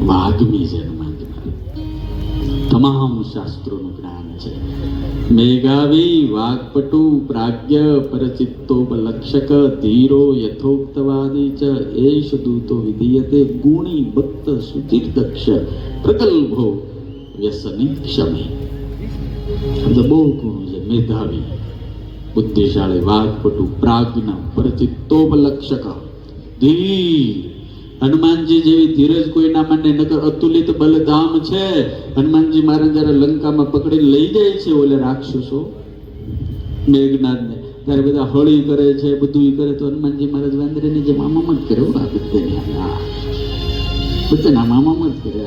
વાગ્મી છે હનુમાનજી. તમામ શાસ્ત્રોનું જ્ઞાન છે. મેઘાવી વાક્પટુ પ્રાજ્ઞ પરચિત્તોપલક્ષક ધીરો યથોક્તવાદી ચ એષ દૂતો વિધીયતે ગુણી ભક્ત સુચિર્દક્ષ પ્રગલ્ભો વ્યસની ક્ષમે. બહુ ગુણ છે. મેધાવી, બુદ્ધિશાળી, વાક્પટુ, પ્રાજ્ઞ, પરચિત્તોપલક્ષક, ધીર. હનુમાનજી જેવી ધીરજ કોઈના મને નકર અતુલિત બલધામ છે. હનુમાનજી મહારાજ જયારે લંકામાં પકડીને લઈ જાય છે ઓલે રાક્ષસો મેઘનાથને, ત્યારે બધા હળી કરે છે, બધું કરે, તો હનુમાનજી મહારાજ વાંદરાની જેમ આમામ જ કરે. આ બધાને આમામ જ કરે.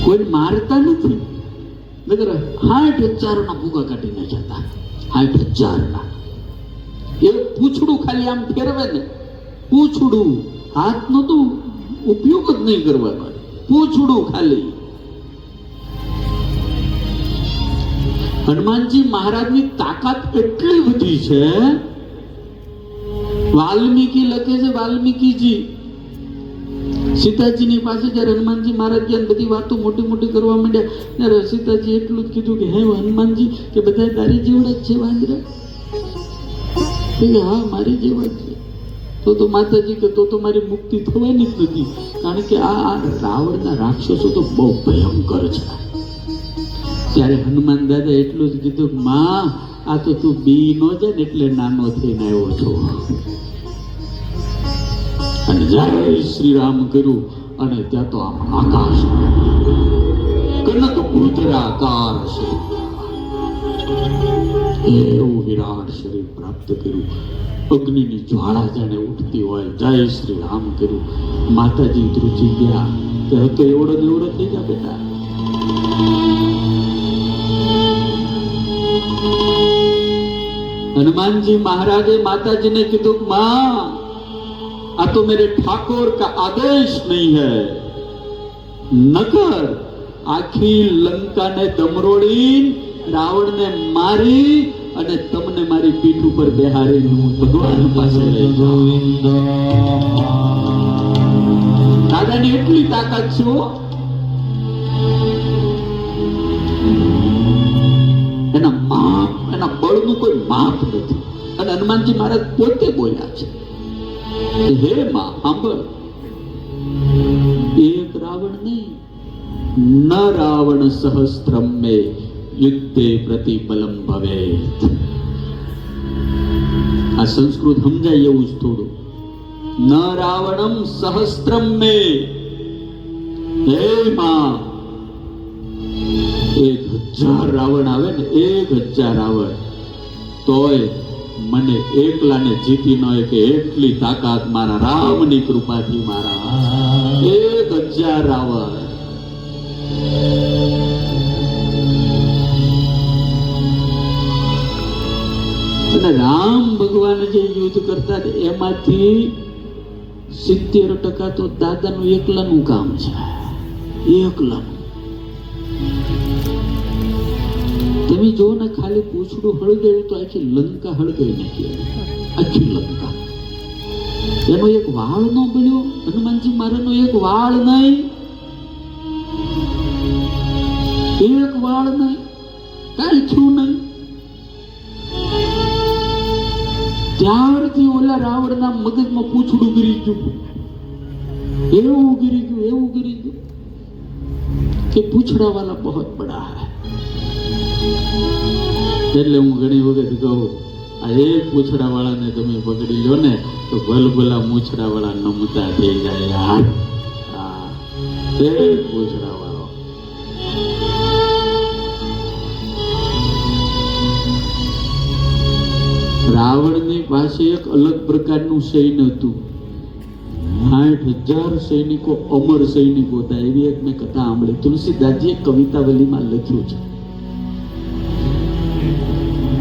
કોઈ મારતા નથી. નકર 60,000 ભૂગા કાઢી નાખ્યા હતા. 60,000 એ પૂછડું ખાલી આમ ફેરવે ને, પૂછડું, હાથનો તો ઉપયોગ જ નહીં કરવાનો, પૂછડું ખાલી. હનુમાનજી મહારાજની તાકાત એટલી બધી છે. વાલ્મીકી લખે છે, વાલ્મીકીજી સીતાજીની પાસે જયારે હનુમાનજી મહારાજ ગયા બધી વાતો મોટી મોટી કરવા માંડ્યા, ત્યારે સીતાજી એટલું જ કીધું કે હે હનુમાનજી, કે બધા તારી જેવડા જ છે વાંદરા? હા, મારી જેવા જ છે. તો માતાજી કે તો મારી મુક્તિ થવાની જ નથી, કારણ કે આ રાવણના રાક્ષસો તો બહુ ભયંકર છે. ત્યારે હનુમાન દાદા એટલું જ કીધું કે માં, આ તો તું બી નો જાય ને એટલે નાનો થઈને આવ્યો છો. અને જય શ્રી રામ કર્યું, અને ત્યાં તો આમ આકાશ કનક પુત્રાકાર શરીર, એવું વિરાટ શરીર પ્રાપ્ત કર્યું. અગ્નિની જ્વાળા જાણે ઉઠતી હોય. જય શ્રી રામ કર્યું. માતાજી ધ્રુજી ગયા કે તો એવડો એવડો થઈ ગયા બેટા. હનુમાનજી મહારાજે માતાજીને કીધું કે માં, આ તો મેરે ઠાકોર કા આદેશ નહીં હૈ, નકર આખી લંકાને દમરોડી રાવણને મારી અને તમને મારી પીઠ ઉપર બેહારીને હું ભગવાન પાસે લઈ જાઉં. દાદાની એટલી તાકાત છે. એના માપ, એના બળનું કોઈ માપ નથી. અને હનુમાનજી મહારાજ પોતે બોલ્યા છે, હે માં સાંભળ, એક રાવણ નહીં, ન રાવણ સહસ્ત્રમ મે યુદ્ધે પ્રતિબલમ ભવેત. આ સંસ્કૃત સમજાય એવું જ થોડું. ન રાવણમ સહસ્ત્રમ મે, હે માં, 1000 રાવણ આવે ને, 1000 રાવણ, તોય મને એકલાને જીતી ન કે એટલી તાકાત મારા રામની કૃપાથી, મારા 1000 રાવણ. અને રામ ભગવાન જે યુદ્ધ કરતા એમાંથી 70% તો દાદાનું એકલાનું કામ છે. એકલાનું. તમે જો ને, ખાલી પૂછડું હળગાવ્યું તો આખી લંકા હળગાવી નાખી. આખી લંકા. એનો એક વાળ ન બન્યો. હનુમાનજી મહારાજનો એક વાળ નહીં, એક વાળ નહીં, કઈ થયું નહીં. ત્યારથી ઓલા રાવણના મગજમાં પૂછડું ગીરી ગયું, એવું ગીરી ગયું, એવું ગીરી ગયું કે પૂછડા વાળા બહુ બડા હૈ. એટલે હું ઘણી વખત કહું, આ એક પૂછડા વાળાને તમે પકડી લો ને તો ભલભલા મૂછડા વાળા નમતા થઈ જાય યાર. એક પૂછડા વાળો. રાવણની પાસે એક અલગ પ્રકારનું સૈન્ય હતું. 60,000 સૈનિકો, અમર સૈનિકો હતા. એવી એક મેં કથા સાંભળી. તુલસીદાસજીએ કવિતાવલીમાં લખ્યું છે.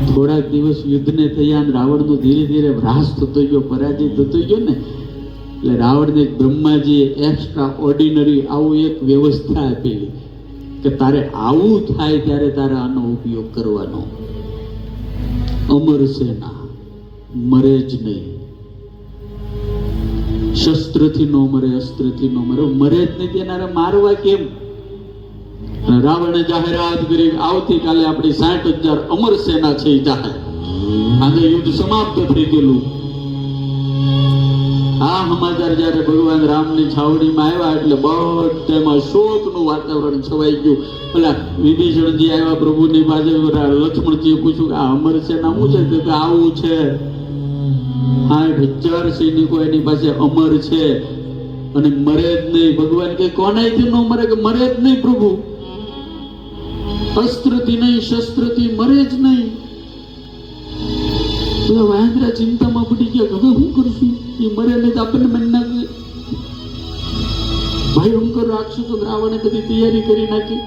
થોડાક દિવસ યુદ્ધને થયા, રાવણનો ધીરે ધીરે હ્રાસ થતો ગયો, પરાજય થતો ગયો ને, એટલે રાવણને બ્રહ્માજીએ એક્સ્ટ્રા ઓર્ડિનરી આવું એક વ્યવસ્થા આપેલી કે તારે આવું થાય ત્યારે તારે આનો ઉપયોગ કરવાનો. અમર સેના, મરે જ નહીં. શસ્ત્રથી નો મરે, અસ્ત્રથી નો મરે, મરે જ નહીં તેનારે મારવા કેમ? રાવણે જાહેરાત કરી આવતીકાલે આપણી 60,000 અમર સેના છે જાહેર, આજે યુદ્ધ સમાપ્ત થઈ ગયેલું. આ સમાચાર જયારે ભગવાન રામની છાવણીમાં આવ્યા એટલે બધામાં શોકનું વાતાવરણ છવાઈ ગયું. પેલા વિભીષણજી આવ્યા પ્રભુની પાસે, લક્ષ્મણજીએ પૂછ્યું કે આ અમર સેના શું છે? કે આવું છે, 60,000 સૈનિકો એની પાસે અમર છે અને મરે જ નહીં. ભગવાન કે કોનાથી ન મરે? કે મરે જ નહીં પ્રભુ, અસ્ત્રથી નહીં, શસ્ત્રથી મરે જ નહીં. બધા વાંદરા ચિંતામાં પડી ગયા, હવે શું કરશું? એ મરે નહીં તો આપણને મન નાખે. ભયંકર રાક્ષસો રાવણે બધી તૈયારી કરી નાખી,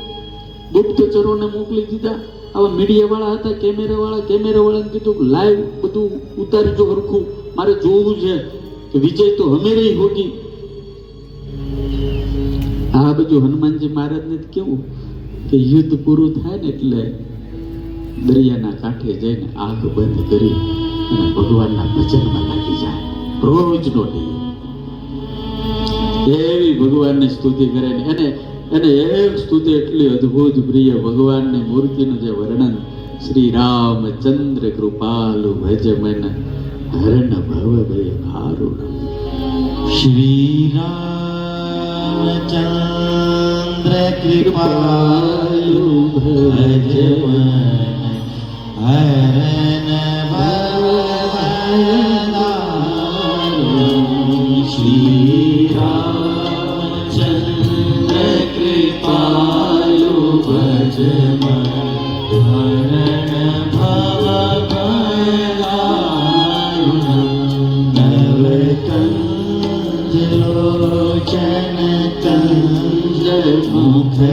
ગુપ્તચરોને મોકલી દીધા. આવા મીડિયા વાળા હતા, કેમેરાવાળાને કીધું કે લાઈવ બધું ઉતારી જો હરખું, મારે જોવું છે કે વિજય તો હમેરે હોગી. આ બધું હનુમાનજી મહારાજને કેવું કે યુદ્ધ પૂરું થાય ને એટલે દરિયાના કાંઠે જઈને આગ બંધ કરી અને ભગવાનના ભજનમાં લાગી જાય, રોજનો નિયમ. એવી ભગવાનની સ્તુતિ કરે ને એને એક સ્તુતિ એટલી અદ્ભુત પ્રિય, ભગવાનની મૂર્તિનું જે વર્ણન, શ્રી રામચંદ્ર કૃપાલુ ભજ મન હરણ ભવ ભય કારુણ. શ્રી રામચંદ્ર કૃપાલુ ભજ મન હરણ ભવ ભય કારુણ. શ્રી રામચંદ્ર કૃપાલુ ભજ મન હરણ ભવ ભય કારુણ. નવકંજ લોચન કંજ મુખ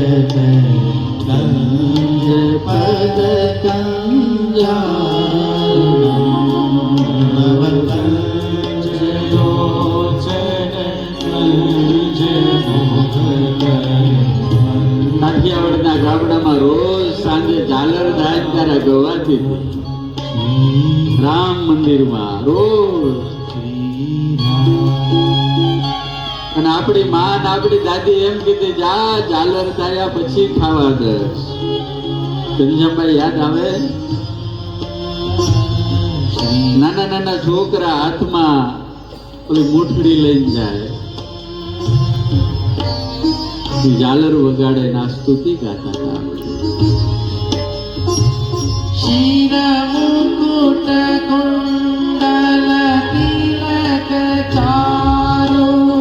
કંજ પદ કંજારુણ. નવકંજ લોચન કંજ મુખ કાઠિયાવાડના ગામડામાં રોજ સાંજે ઝાલર દાયકારા ગવાતી રામ મંદિરમાં રોજ. અને આપણી માં ને આપણી દાદી એમ કીધી, જા ઝાલર દાયા પછી ખાવા દસ. ઘનશ્યામભાઈ યાદ આવે? નાના નાના છોકરા હાથમાં ઓલી મૂઠડી લઈને જાય, ઝાલર વગાડે ના સ્તુતિ ગાતા હતા. શિર મુકુટ કુંડલ તિલક ચારુદાર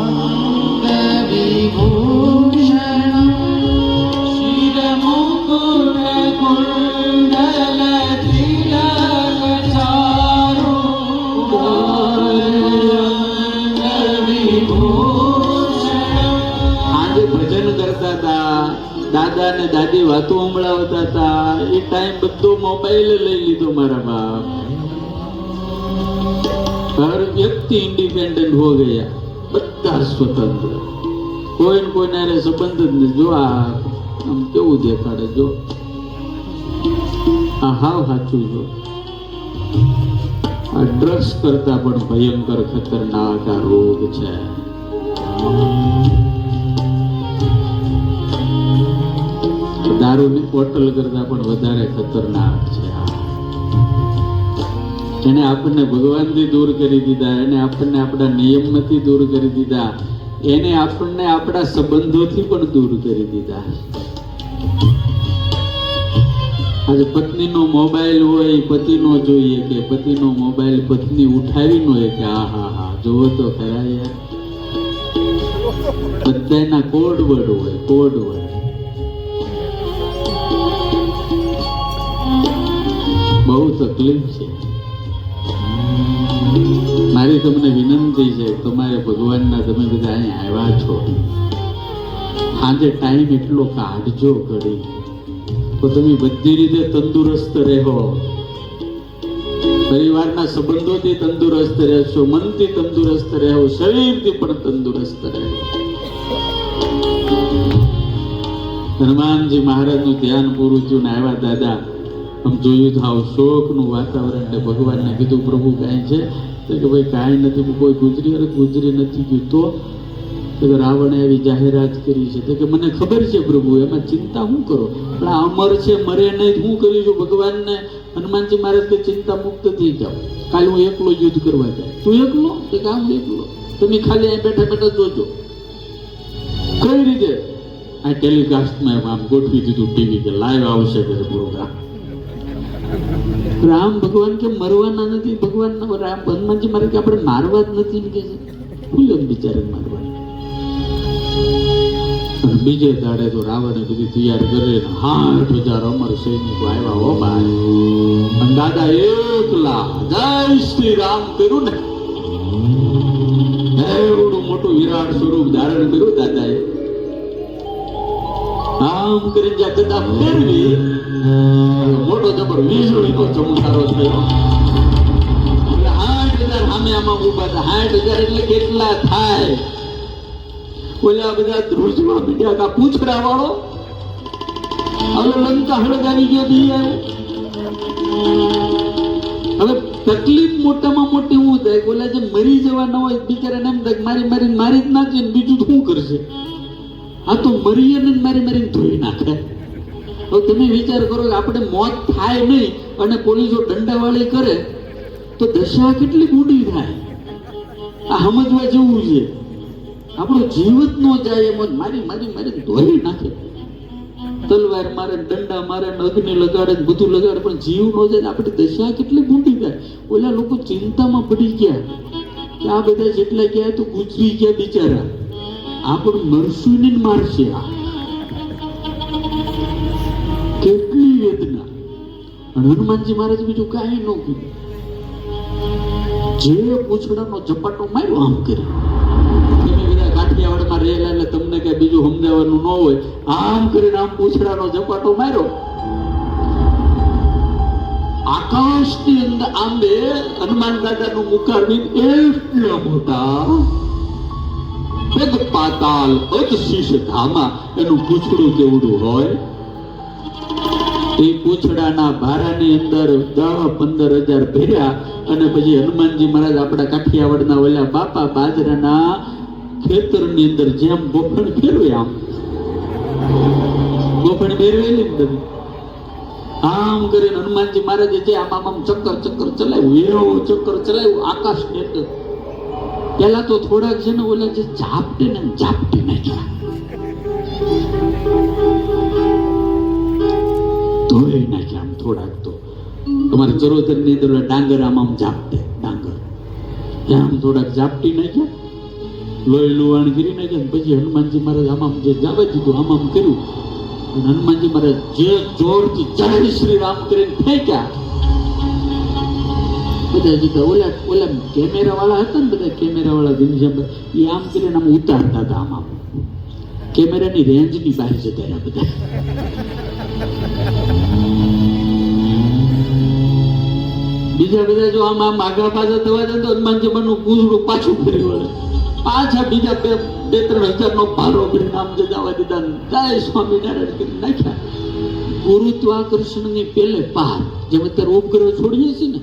અંગ વિભૂષણ. શિર મુકુટ કુંડલ તિલક ચારુદાર અંગ વિભૂષણ. આજે ભજન કરતા હતા, દાદા ને દાદી વાતો સંભળાવતા હતા, એ ટાઈમ બધો મોબાઈલ લઈ લીધો મારા બાપ. હર વ્યક્તિ ઇન્ડિપેન્ડન્ટ હો ગયા, બધા સ્વતંત્ર, કોઈ ને કોઈને હારે સંબંધ જ નહીં. જો આ આમ કેવું દેખાડે, જો આ હાવ સાચું. જો આ ડ્રગ્સ કરતા પણ ભયંકર ખતરનાક આ રોગ છે. દારૂની બોટલ કરતા પણ વધારે ખતરનાક છે. એને આપણને ભગવાનથી દૂર કરી દીધા, એને આપણને આપણા નિયમમાંથી દૂર કરી દીધા, એને આપણને આપણા સંબંધોથી પણ દૂર કરી દીધા. આજે પત્નીનો મોબાઈલ હોય પતિનો જોઈએ, કે પતિનો મોબાઈલ પત્ની ઉઠાવી ન હોય કે હા હા હા જોવો તો ખરા યાર. બધાના કોડ વર્ડ હોય, કોડ વર્ડ. બહુ તકલીફ છે. મારી તમને વિનંતી છે, તમારે ભગવાનના, તમે બધા અહીંયા આવ્યા છો, આજે ટાઈમ એટલો કાઢજો ઘડી, તો તમે બધી રીતે તંદુરસ્ત રહો. પરિવારના સંબંધોથી તંદુરસ્ત રહેશો, મનથી તંદુરસ્ત રહો, શરીરથી પણ તંદુરસ્ત રહો. હનુમાનજી મહારાજનું ધ્યાન પૂરું થયું ને આવ્યા દાદા આમ જોયું તો આવું શોકનું વાતાવરણ ને ભગવાનને કીધું પ્રભુ કાંઈ છે તો કે ભાઈ કાંઈ નથી, કોઈ ગુજરી નથી ગયું તો કે રાવણે એવી જાહેરાત કરી છે તો કે મને ખબર છે પ્રભુ, એમાં ચિંતા શું કરો, પણ આ અમર છે મરે નહીં, હું કરીશું ભગવાનને. હનુમાનજી મહારાજ કે ચિંતા મુક્ત થઈ જાઓ, કાલે હું એકલો યુદ્ધ કરવા જાય. તું એકલો? તો કે હું એકલો, તમે ખાલી અહીં બેઠા બેઠા જોજો. કઈ રીતે? આ ટેલિકાસ્ટમાં આમ ગોઠવી દીધું ટીવી કે લાઈવ આવશે કે પ્રોગ્રામ. રામ ભગવાન કે મરવાના નથી, ભગવાન રામ હનુમાનજી મારે કે આપણે મારવા જ નથી ને કે છે, ભૂલ્યો બિચારે મારવા. બીજે દાડે તો રાવણે બધી તૈયાર કરીને 8,000 અમર સૈનિકો આવ્યા. હો ભાઈ, અને દાદા એકલા જય શ્રી રામ કર્યું ને, એવડું મોટું વિરાટ સ્વરૂપ ધારણ કર્યું દાદાએ. આમ કરીને જ્યાં ગદા ફેરવી, મોટો જબર વીજળીનો ચમકારો થયો. 8,000 સામે આમાં ઉભા હતા. 8,000 એટલે કેટલા થાય? ઓલા બધા ધ્રુજમાં બીજા કા પૂછડા વાળો હવે લંકા હળગાવી ગયો નહીં આવ્યો. હવે તકલીફ મોટામાં મોટી શું થાય? ઓલા જે મરી જવાના હોય બિચારાને એમ થાય મારી જ નાખે ને બીજું શું કરશે? આ તો મરીએ ને મારીને ધોઈ નાખે. હવે તમે વિચાર કરો કે આપણે મોત થાય નહીં અને પોલીસો દંડાવાળી કરે તો દશા કેટલી ઊંડી થાય. આ સમજવા જેવું છે. આપણો જીવ જ ન જાય એમ મારી ધોઈ નાખે. તલવાર મારે, દંડા મારે, અગ્નિ લગાડે, બધું લગાડે, પણ જીવ ન જાય. આપણી દશા કેટલી ઊંડી થાય. ઓલા લોકો ચિંતામાં પડી ગયા કે આ બધા જેટલા ગયા તો ગુજરી ગયા બિચારા, આપણું મરશું ને મારશે. આ કેટલી વેદના. અને હનુમાનજી મહારાજ બીજું કાંઈ ન કીધું, જે પૂછડાનો ઝપાટો માર્યો આમ કરી. કાઠિયાવાડમાં રહેલા એટલે તમને કઈ બીજું સમજાવવાનું ન હોય, આમ કરીને આમ પૂછડાનો ઝપાટો માર્યો. આકાશની અંદર આંબે હનુમાન દાદાનું મુખારવિંદ એટલા મોટા, પદ પાતાલ અજ શીશ ધામા, એનું પૂછડું કેવડું હોય. એ પૂછડાના ભારાની અંદર 10-15 હજાર ભર્યા અને પછી હનુમાનજી મહારાજ આપણા કાઠિયાવાડના ઓલા બાપા બાજરાના ખેતરની અંદર જેમ ગોફણ ફેરવે, આમ ગોફણ ફેરવેલી બધી આમ કરીને હનુમાનજી મહારાજે જે આમ ચક્કર ચલાવ્યું, એવું ચક્કર ચલાવ્યું આકાશની અંદર. પેલા તો થોડાક છે ને ઓલા જે ઝાપટી નાખ્યા, ધોઈ નાખ્યા આમ થોડાક. તો તમારે ચરોતરની અંદર ડાંગર આમ ઝાપટે, ડાંગર આમ થોડાક ઝાપટી નાખ્યા, લોહી લુવાણ કરી નાખ્યા. પછી હનુમાનજી મહારાજ આમ જે જવા દીધું, આમ કર્યું. અને હનુમાનજી મહારાજ જે જોરથી જય શ્રી રામ કરીને ફેંક્યા. બધા જીતા ઓલા કેમેરા વાળા હતા ને, બધા કેમેરા વાળા ઘનશ્યામ એ આમ કરીને આમ ઉતારતા હતા. આમ કેમેરાની રેન્જની બહાર જતા રહ્યા બધા. બીજા બધા જો આમ આગા પાછા થવા જતો હનુમાનજી મહારાજનું પૂછડું પાછું ફરી વળે. પાછા બીજા 2-3 હજારનો ભારો કરીને આમ જવા દીધા, જય સ્વામિનારાયણ કરી નાખ્યા. ગુરુત્વાકર્ષણની પેલે પાર જેમ અત્યારે ઉપગ્રહ છોડીએ છીએ ને,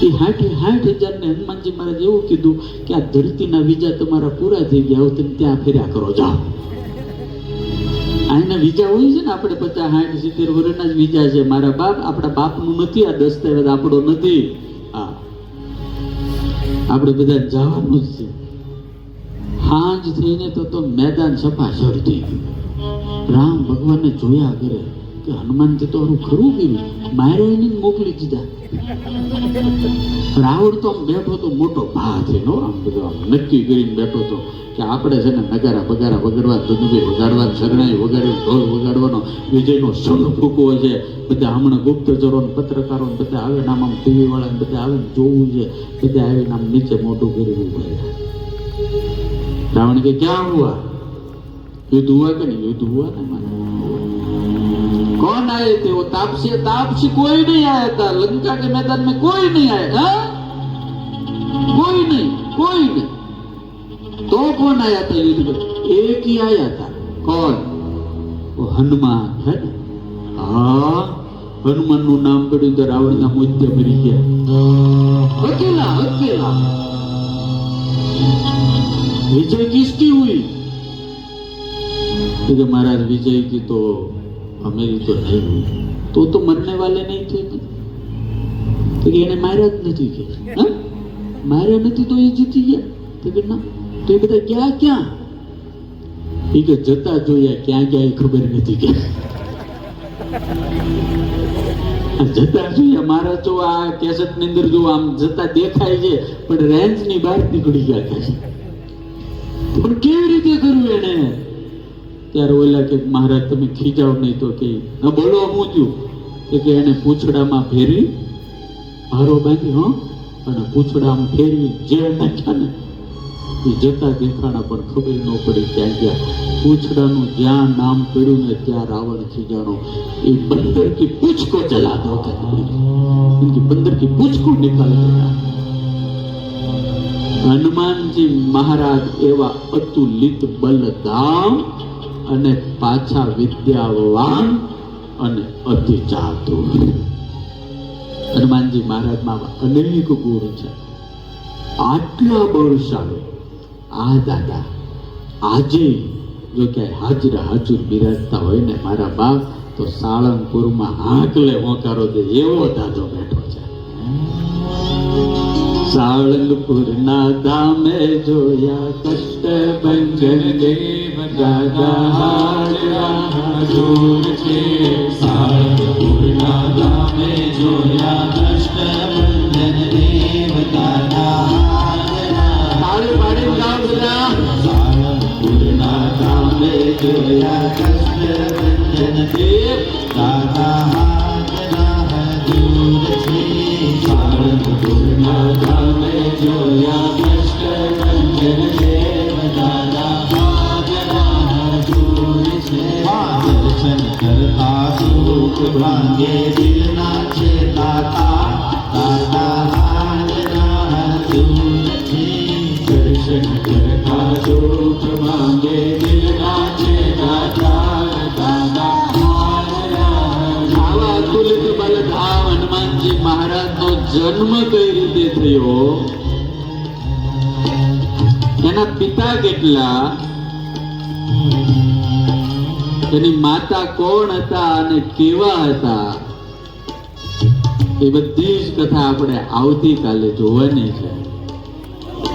એ 60,000 ને હનુમાનજી મહારાજ એવું કીધું કે આ ધરતીના વિજા તમારા પૂરા થઈ ગયા, તમે ત્યાં ફેર્યા કરો, જાઓ. આના વિજા હોય છે ને, આપણે 50-60-70 વર્ષના જ વિજા છે. મારા બાપ, આપણા બાપનું નથી, આ દસ્તાવેજ આપણો નથી. હા, આપણે બધા જવાનું જ છે. હાંજ થઈને તો મેદાન સપાસર થઈ ગયું. રામ ભગવાનને જોયા કરે કે હનુમાનજી તો આનું ખરું કર્યું, માર્યાને મોકલી દીધા. રાવણ તો આમ બેઠો તો મોટો ભા થઈને, આમ બધો આમ નક્કી કરીને બેઠો હતો કે આપણે છે ને નગારા બગારા વગાડવા, ધનુભાઈ વગાડવા, શરણાઈ વગાડવી, ઢોલ વગાડવાનો, વિજયનો સંગ ફૂકવો છે. બધા હમણાં ગુપ્તચરો પત્રકારો બધા આવે ને આમ ટીવી વાળા બધા આવે ને જોવું છે. બધા આવીને આમ નીચે મોટું કરી ઉભા. रावण के क्या हुआ? युद्ध हुआ कि नहीं? युद्ध हुआ ना माना। कौन आए थे? वो तापसी कोई नहीं आया था। लंका के मैदान में कोई नहीं आया, कोई नहीं। तो कौन आया था युद्ध में? एक ही आया था। कौन? वो हनुमान है ना। હનુમાનનું નામ પડ્યું તો રાવણના મોત્ય મરી ગયા. અકેલા અકેલા विजय किसकी हुई? तो महाराज विजय की तो हमें तो नहीं हुई. तो मरने वाले नहीं थे कि? तो એને માર્યા જ નથી કે હા માર્યા નથી તો એ જીતી ગયા. તો કે ના તો એ બધા ગયા ક્યાં? એ કે જતા જોયા ક્યાં ગયા એ ખબર નથી કે જતા જોયા. મારા તો આ કેસેટ ની અંદર જો આમ જતા દેખાય છે પણ રેન્જ ની બહાર નીકળી ગયા છે. પણ કેવી રીતે કર્યું એને? ત્યારે ઓલા કે મહારાજ તમે ખીજાવ નહીં તો કે ન બોલો હું થયું કે એને પૂંછડામાં ફેરવી હારો બાંધી હો અને પૂંછડામાં ફેરવી જે નાખ્યા ને એ જતા દેખાણા પણ ખબર ન પડી ક્યાં ગયા. પૂંછડાનું જ્યાં નામ પડ્યું ને ત્યાં રાવણ ખીજાણો. એ બંદર કી પૂછ કો ચલા દો કે इनकी बंदर की पूछ को निकाल देना. હનુમાનજી મહારાજ એવા અતુલિત બલધામ અને પાછા વિદ્યાવાન અને અતિ ચાતુર. હનુમાનજી મહારાજમાં અનેક ગુણ છે. આટલા બળશાળી આ દાદા આજે જો ક્યાંય હાજર હાજર બિરાજતા હોય ને મારા બાપ તો સાળંગપુરમાં હાંકલે હોંકારો દે એવો દાદો બેઠો છે. સાળંગપુરના ધામે જોયા કષ્ટ ભંજન દેવ દાદા હાજરા જોર છે. સાળંગપુરના ધામે જોયા કષ્ટ ભંજન દેવ દાદા હાજરા. તાળી પાડી ગાવ બધા. સાળંગપુરના ધામે જોયા કષ્ટ ભંજન દેવ દાદા હાજરા જોર છે. સાળંગપુરના ધામે જોયા કષ્ટ ભંજન દેવ દાદા હાજરા જોર છે. દર્શન કરતા દુઃખ ભાંગે દિલના છે દાતા દાદા હાજરા જોર છે. દર્શન કરતા દુઃખ ભાંગે દિલના છે દાતા દાદા હાજરા. આવા અતુલિત બલધામ હનુમાનજી મહારાજનો જન્મ કઈ રીતે થયો? એના પિતા કેટલા, એની માતા કોણ હતા અને કેવા હતા, એ બધી જ કથા આપણે આવતીકાલે જોવાની છે.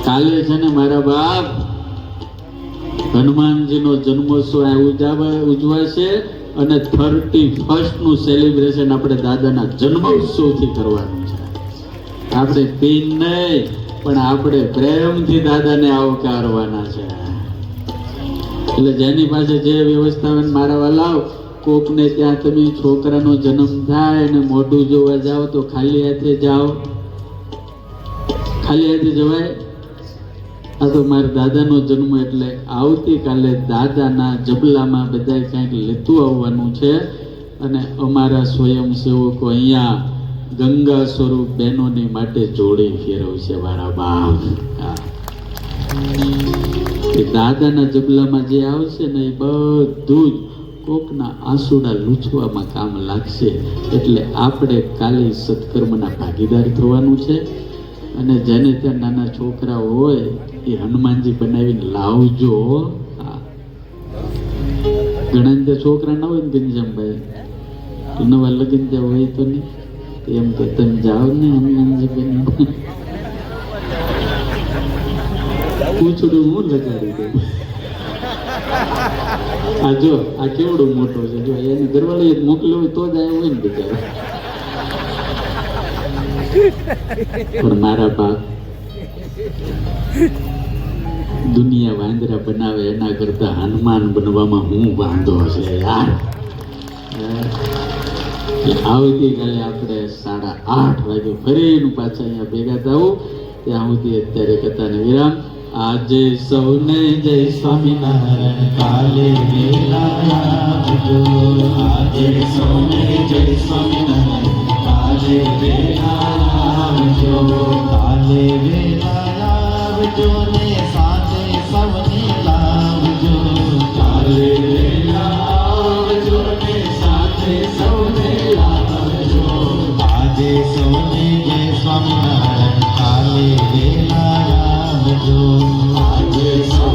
કાલે છે ને મારા બાપ હનુમાનજીનો જન્મોત્સવ ઉજવાશે અને 31st નું સેલિબ્રેશન આપણે દાદાના જન્મોત્સવથી કરવાનું છે. આપણે પીન નહીં પણ આપણે પ્રેમથી દાદાને આવકારવાના છે. એટલે જેની પાસે જે વ્યવસ્થા હોય મારા વાલાવ કોકને ત્યાં તમે છોકરાનો જન્મ થાય અને મોઢું જોવા જાઓ તો ખાલી હાથે જાઓ. ખાલી હાથે જવાય? આ તો મારા દાદાનો જન્મ એટલે આવતીકાલે દાદાના જબલામાં બધા ક્યાંક લેતું આવવાનું છે. અને અમારા સ્વયંસેવકો અહીંયા ગંગા સ્વરૂપ બહેનોની માટે જોડી ફેરવશે મારા બાપ. એ દાદાના જબલામાં જે આવશે ને એ બધું જ કોકના આંસુડા લૂછવામાં કામ લાગશે. એટલે આપણે કાલે સત્કર્મના ભાગીદાર થવાનું છે. અને જેને ત્યાં નાના છોકરા હોય એ હનુમાનજી બનાવીને લાવજો. ઘણા ત્યાં છોકરા ના હોય ને ઘનશ્યામભાઈ નવા લગ્ન ત્યાં હોય તો નહીં એમ કે તમે જાઓ ને હનુમાનજી બની પૂછડું હું લગાડી દઉં. આ જો આ કેવડો મોટો છે, જો એને ઘરવાળી મોકલ્યો હોય તો જ આવ્યો હોય ને બિચારો. પણ મારા બાપ દુનિયા વાંદરા બનાવે એના કરતા હનુમાન બનવામાં હું વાંધો છે યાર. આવતીકાલે આપણે 8:30 વાગે ફરી પાછા અહીંયા ભેગા થવું. ત્યાં સુધી અત્યારે કથાને વિરામ. આજે સૌને જય સ્વામિનારાયણ. કાલે વેલા આવજો. આજે સૌને જય સ્વામિનારાયણ. કાલે વેલા આવજો. કાલે વેલા આવજો ને સાંજે સૌને લાવજો. કાલે વેલા આવજો ને સાંજે સૌને લાવજો. ये